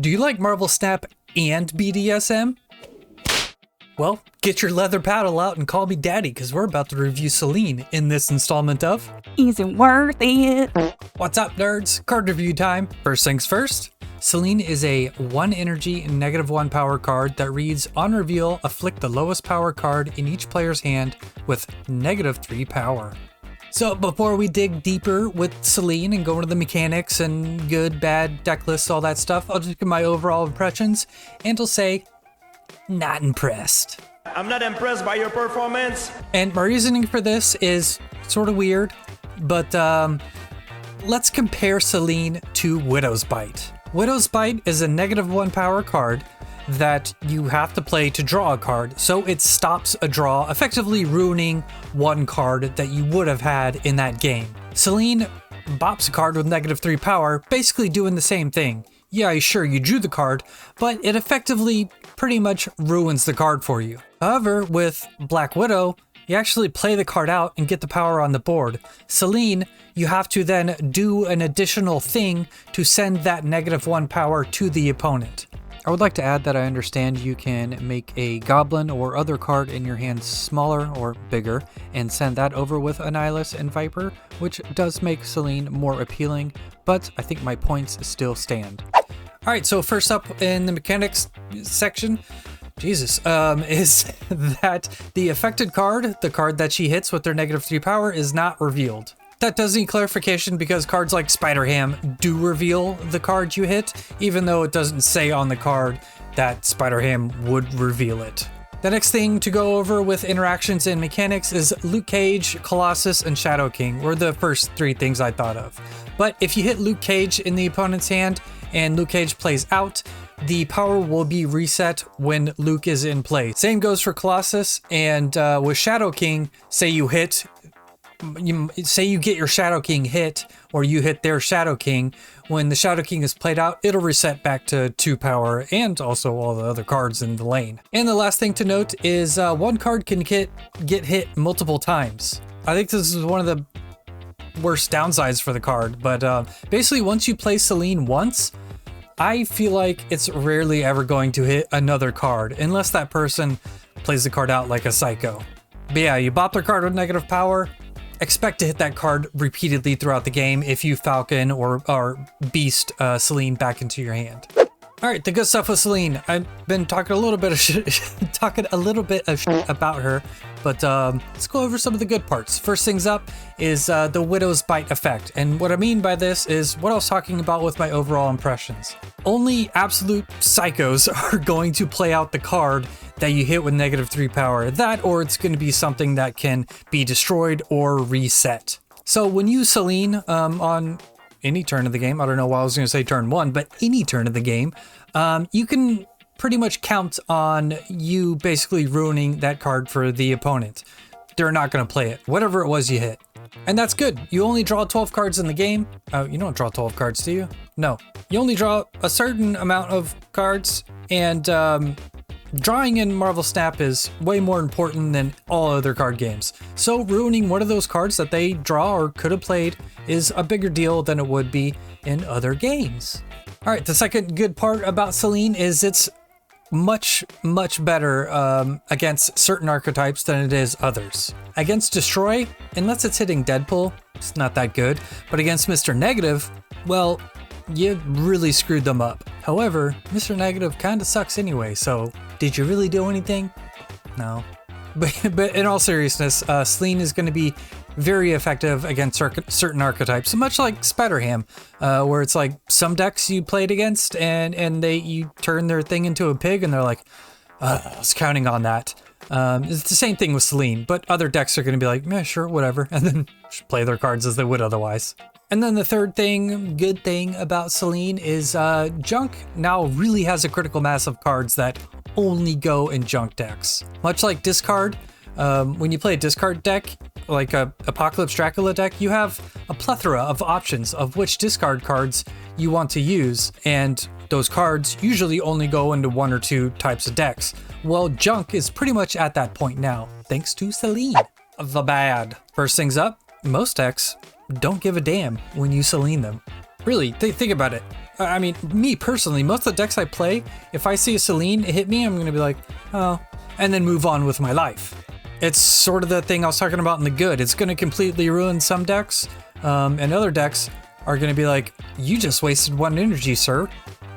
Do you like Marvel Snap and BDSM? Well, get your leather paddle out and call me daddy, because we're about to review Selene in this installment of Is it worth it? What's up, nerds? Card review time. First things first, Selene is a 1 energy, -1 power card that reads, on reveal, afflict the lowest power card in each player's hand with -3 power. So before we dig deeper with Selene and go into the mechanics and good, bad, deck lists, all that stuff, I'll just give my overall impressions and I'll say, not impressed. I'm not impressed by your performance. And my reasoning for this is sort of weird, but let's compare Selene to Widow's Bite. Widow's Bite is a -1 power card that you have to play to draw a card, so it stops a draw, effectively ruining one card that you would have had in that game. Selene bops a card with -3 power, basically doing the same thing. Yeah, sure, you drew the card, but it effectively pretty much ruins the card for you. However, with Black Widow, you actually play the card out and get the power on the board. Selene, you have to then do an additional thing to send that -1 power to the opponent. I would like to add that I understand you can make a goblin or other card in your hand smaller or bigger and send that over with Annihilus and Viper, which does make Selene more appealing, but I think my points still stand. Alright, so first up in the mechanics section, is that the affected card, the card that she hits with their -3 power, is not revealed. That does need clarification because cards like Spider-Ham do reveal the card you hit, even though it doesn't say on the card that Spider-Ham would reveal it. The next thing to go over with interactions and mechanics is Luke Cage, Colossus, and Shadow King were the first 3 things I thought of. But if you hit Luke Cage in the opponent's hand and Luke Cage plays out, the power will be reset when Luke is in play. Same goes for Colossus, and with Shadow King, say you get your Shadow King hit, or you hit their Shadow King, when the Shadow King is played out, it'll reset back to 2 power and also all the other cards in the lane. And the last thing to note is one card can get hit multiple times. I think this is one of the worst downsides for the card, but basically once you play Selene once, I feel like it's rarely ever going to hit another card, unless that person plays the card out like a psycho. But yeah, you bop their card with -1 power, expect to hit that card repeatedly throughout the game if you Falcon or Beast Selene back into your hand. All right, the good stuff with Selene. I've been talking a little bit of shit about her, but let's go over some of the good parts. First things up is the Widow's Bite effect, and what I mean by this is what I was talking about with my overall impressions. Only absolute psychos are going to play out the card that you hit with -3 power. That, or it's going to be something that can be destroyed or reset. So when you Selene on any turn of the game, I don't know why I was going to say turn 1, but any turn of the game, you can pretty much count on you basically ruining that card for the opponent. They're not going to play it, whatever it was you hit. And that's good. You only draw 12 cards in the game. Oh, you don't draw 12 cards, do you? No. You only draw a certain amount of cards, and drawing in Marvel Snap is way more important than all other card games. So ruining one of those cards that they draw or could have played is a bigger deal than it would be in other games. All right, the second good part about Selene is it's much better against certain archetypes than it is others. Against Destroy, unless it's hitting Deadpool, it's not that good. But against Mr. Negative, well, you really screwed them up. However, Mr. Negative kind of sucks anyway, so did you really do anything? No. But in all seriousness, Selene is going to be very effective against certain archetypes, much like Spider-Ham, where it's like some decks you played against and you turn their thing into a pig and they're like, I was counting on that. It's the same thing with Selene, but other decks are going to be like, yeah, sure, whatever, and then play their cards as they would otherwise. And then the third good thing about Selene is Junk now really has a critical mass of cards that only go in Junk decks. Much like Discard, when you play a Discard deck, like a Apocalypse Dracula deck, you have a plethora of options of which discard cards you want to use, and those cards usually only go into 1 or 2 types of decks. Well, Junk is pretty much at that point now, thanks to Selene. The bad. First things up, most decks don't give a damn when you Selene them. Really, think about it. I mean, me personally, most of the decks I play, if I see a Selene hit me, I'm going to be like, oh, and then move on with my life. It's sort of the thing I was talking about in the good. It's going to completely ruin some decks, and other decks are going to be like, you just wasted 1 energy, sir.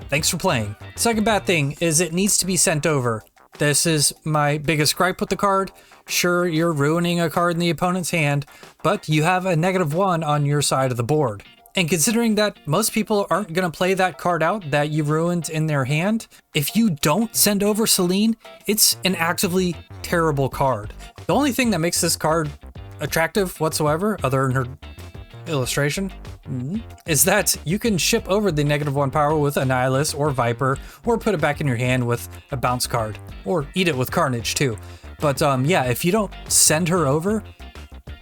Thanks for playing. Second bad thing is it needs to be sent over. This is my biggest gripe with the card. Sure, you're ruining a card in the opponent's hand, but you have a -1 on your side of the board. And considering that most people aren't going to play that card out that you ruined in their hand, if you don't send over Selene, it's an actively terrible card. The only thing that makes this card attractive whatsoever, other than her illustration, is that you can ship over the -1 power with Annihilus or Viper, or put it back in your hand with a bounce card, or eat it with Carnage too. But yeah, if you don't send her over,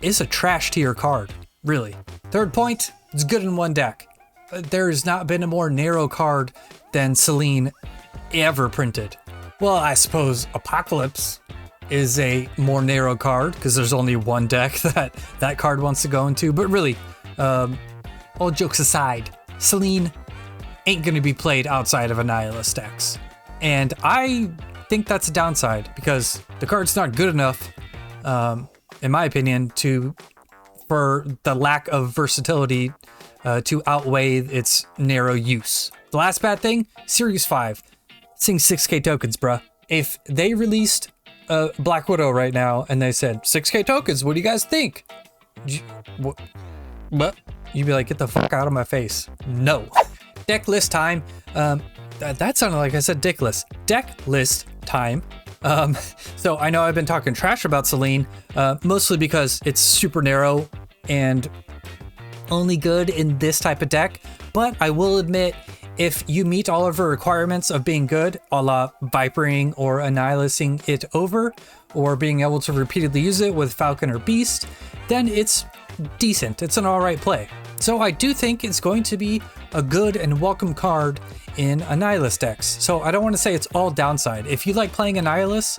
it's a trash tier card, really. Third point, it's good in one deck. There's not been a more narrow card than Selene ever printed. Well, I suppose Apocalypse is a more narrow card because there's only one deck that card wants to go into. But really, all jokes aside, Selene ain't going to be played outside of Annihilus decks. And I think that's a downside because the card's not good enough, in my opinion, for the lack of versatility to outweigh its narrow use. The last bad thing, Series 5. Sing 6k tokens, bruh. If they released Black Widow right now and they said 6k tokens, what do you guys think? What? You'd be like, get the fuck out of my face. No. Deck list time. That sounded like I said dick list. Deck list time. So I know I've been talking trash about Selene, mostly because it's super narrow and only good in this type of deck. But I will admit, if you meet all of her requirements of being good, a la Vipering or Annihilating it over, or being able to repeatedly use it with Falcon or Beast, then it's decent. It's an alright play. So I do think it's going to be a good and welcome card in Annihilus decks. So I don't want to say it's all downside. If you like playing Annihilus,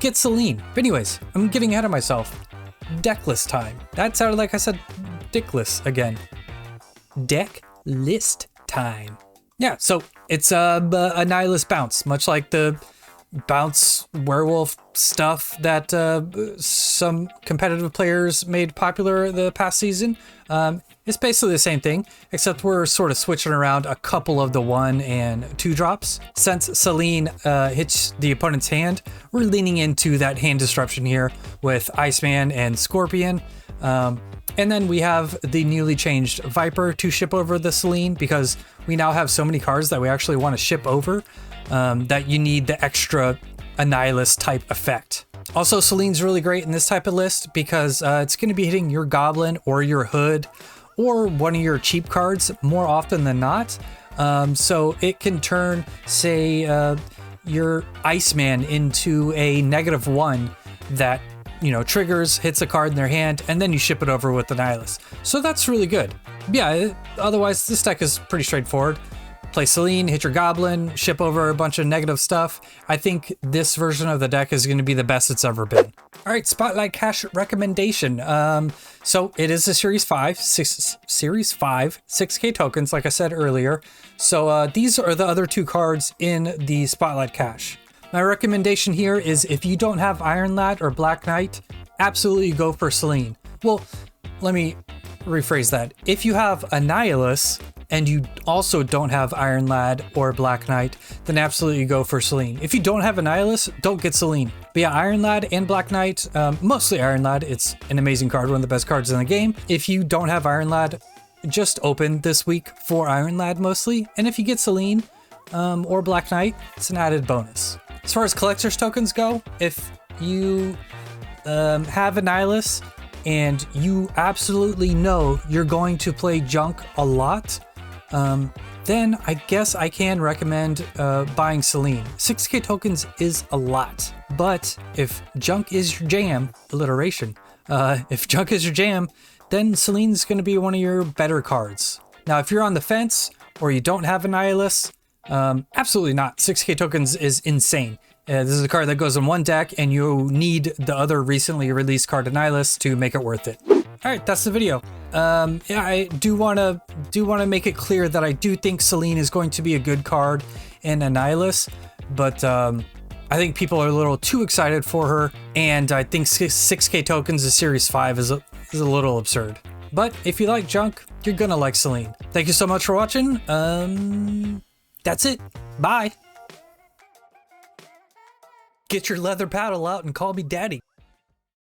get Selene. But anyways, I'm getting ahead of myself. Deck list time. That sounded like I said dick list again. Deck list time. Yeah, so it's a Annihilus bounce, much like the bounce werewolf stuff that some competitive players made popular the past season. It's basically the same thing, except we're sort of switching around a couple of the 1 and 2 drops. Since Selene hits the opponent's hand, we're leaning into that hand disruption here with Iceman and Scorpion. And then we have the newly changed Viper to ship over the Selene because we now have so many cards that we actually want to ship over that you need the extra Annihilus type effect. Also, Selene's really great in this type of list because it's going to be hitting your Goblin or your Hood or one of your cheap cards more often than not. So it can turn, say, your Iceman into a -1 that, you know, triggers, hits a card in their hand, and then you ship it over with Annihilus. So that's really good. Yeah, otherwise this deck is pretty straightforward. Play Selene, hit your Goblin, ship over a bunch of negative stuff. I think this version of the deck is going to be the best it's ever been. All right, Spotlight Cash recommendation. So it is a Series 5, 6k tokens, like I said earlier. So these are the other 2 cards in the Spotlight Cash. My recommendation here is if you don't have Iron Lad or Black Knight, absolutely go for Selene. Well, let me rephrase that. If you have Annihilus and you also don't have Iron Lad or Black Knight, then absolutely go for Selene. If you don't have Annihilus, don't get Selene. But yeah, Iron Lad and Black Knight, mostly Iron Lad, it's an amazing card, one of the best cards in the game. If you don't have Iron Lad, just open this week for Iron Lad mostly. And if you get Selene or Black Knight, it's an added bonus. As far as collector's tokens go, if you have Annihilus and you absolutely know you're going to play Junk a lot, then I guess I can recommend buying Selene. 6k tokens is a lot, but if Junk is your jam, alliteration, if Junk is your jam, then Selene's going to be one of your better cards. Now, if you're on the fence or you don't have Annihilus, absolutely not. 6k tokens is insane. This is a card that goes in one deck and you need the other recently released card Annihilus to make it worth it. All right, that's the video. Yeah, I do want to make it clear that I do think Selene is going to be a good card in Annihilus, but I think people are a little too excited for her, and I think 6K tokens of Series 5 is a little absurd. But if you like junk, you're gonna like Selene. Thank you so much for watching. That's it. Bye. Get your leather paddle out and call me daddy.